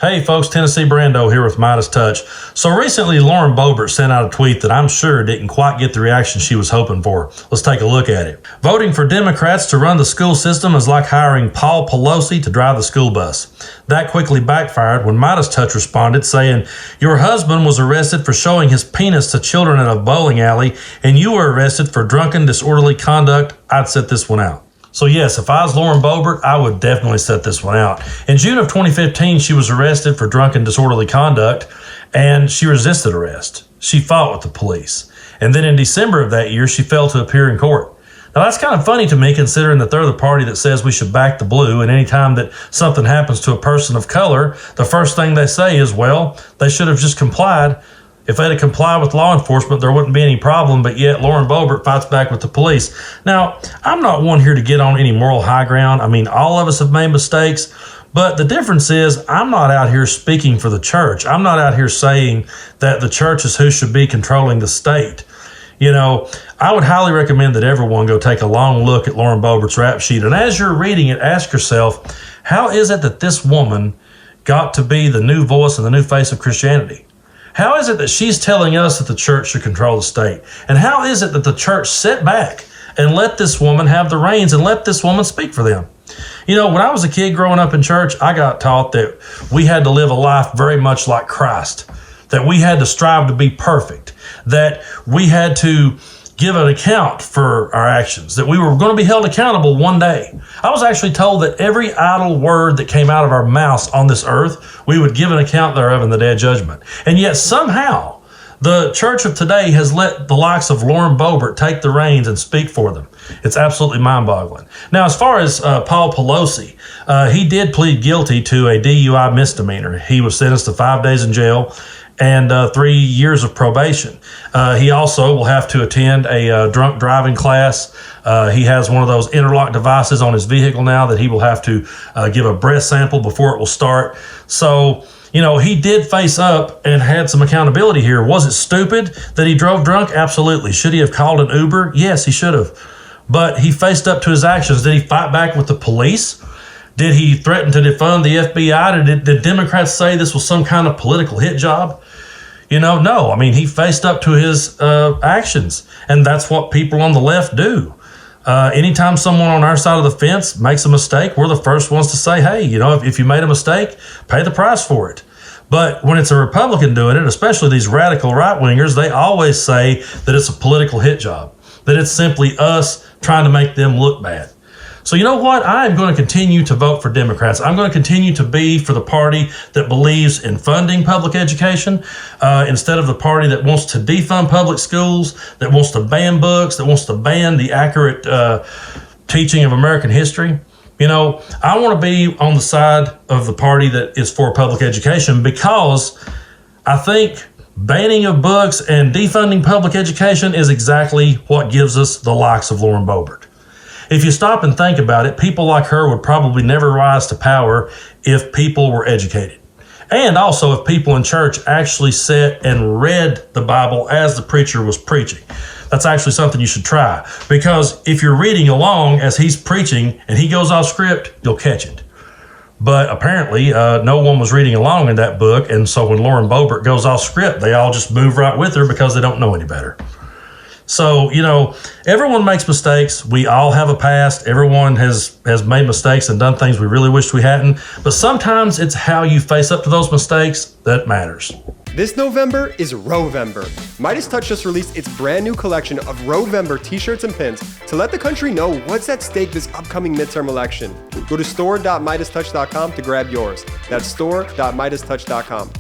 Hey folks, Tennessee Brando here with MeidasTouch. So recently Lauren Boebert sent out a tweet that I'm sure didn't quite get the reaction she was hoping for. Let's take a look at it. Voting for Democrats to run the school system is like hiring Paul Pelosi to drive the school bus. That quickly backfired when MeidasTouch responded saying, "Your husband was arrested for showing his penis to children at a bowling alley, and you were arrested for drunken disorderly conduct. I'd set this one out." So yes, if I was Lauren Boebert, I would definitely set this one out. In June of 2015, she was arrested for drunken disorderly conduct, and she resisted arrest. She fought with the police. And then in December of that year, she failed to appear in court. Now that's kind of funny to me, considering that they're the party that says we should back the blue, and anytime that something happens to a person of color, the first thing they say is, well, they should have just complied. If they'd have complied with law enforcement, there wouldn't be any problem, but yet Lauren Boebert fights back with the police. Now, I'm not one here to get on any moral high ground. I mean, all of us have made mistakes, but the difference is I'm not out here speaking for the church. I'm not out here saying that the church is who should be controlling the state. You know, I would highly recommend that everyone go take a long look at Lauren Boebert's rap sheet. And as you're reading it, ask yourself, how is it that this woman got to be the new voice and the new face of Christianity? How is it that she's telling us that the church should control the state? And how is it that the church sat back and let this woman have the reins and let this woman speak for them? You know, when I was a kid growing up in church, I got taught that we had to live a life very much like Christ, that we had to strive to be perfect, that we had to give an account for our actions, that we were going to be held accountable one day. I was actually told that every idle word that came out of our mouths on this earth, we would give an account thereof in the day of judgment. And yet somehow the church of today has let the likes of Lauren Boebert take the reins and speak for them. It's absolutely mind-boggling. Now, as far as Paul Pelosi, he did plead guilty to a DUI misdemeanor. He was sentenced to 5 days in jail and 3 years of probation. He also will have to attend a drunk driving class. He has one of those interlock devices on his vehicle now that he will have to give a breath sample before it will start. So, you know, he did face up and had some accountability here. Was it stupid that he drove drunk? Absolutely. Should he have called an Uber? Yes, he should have. But he faced up to his actions. Did he fight back with the police? Did he threaten to defund the FBI? Did Democrats say this was some kind of political hit job? You know, no. I mean, he faced up to his actions, and that's what people on the left do. Anytime someone on our side of the fence makes a mistake, we're the first ones to say, hey, you know, if you made a mistake, pay the price for it. But when it's a Republican doing it, especially these radical right-wingers, they always say that it's a political hit job, that it's simply us trying to make them look bad. So you know what? I'm going to continue to vote for Democrats. I'm going to continue to be for the party that believes in funding public education instead of the party that wants to defund public schools, that wants to ban books, that wants to ban the accurate teaching of American history. You know, I want to be on the side of the party that is for public education, because I think banning of books and defunding public education is exactly what gives us the likes of Lauren Boebert. If you stop and think about it, people like her would probably never rise to power if people were educated. And also if people in church actually sat and read the Bible as the preacher was preaching. That's actually something you should try, because if you're reading along as he's preaching and he goes off script, you'll catch it. But apparently no one was reading along in that book, and so when Lauren Boebert goes off script, they all just move right with her because they don't know any better. So, you know, everyone makes mistakes. We all have a past. Everyone has made mistakes and done things we really wished we hadn't. But sometimes it's how you face up to those mistakes that matters. This November is Rowvember. MeidasTouch just released its brand new collection of Rowvember t-shirts and pins to let the country know what's at stake this upcoming midterm election. Go to store.meidastouch.com to grab yours. That's store.meidastouch.com.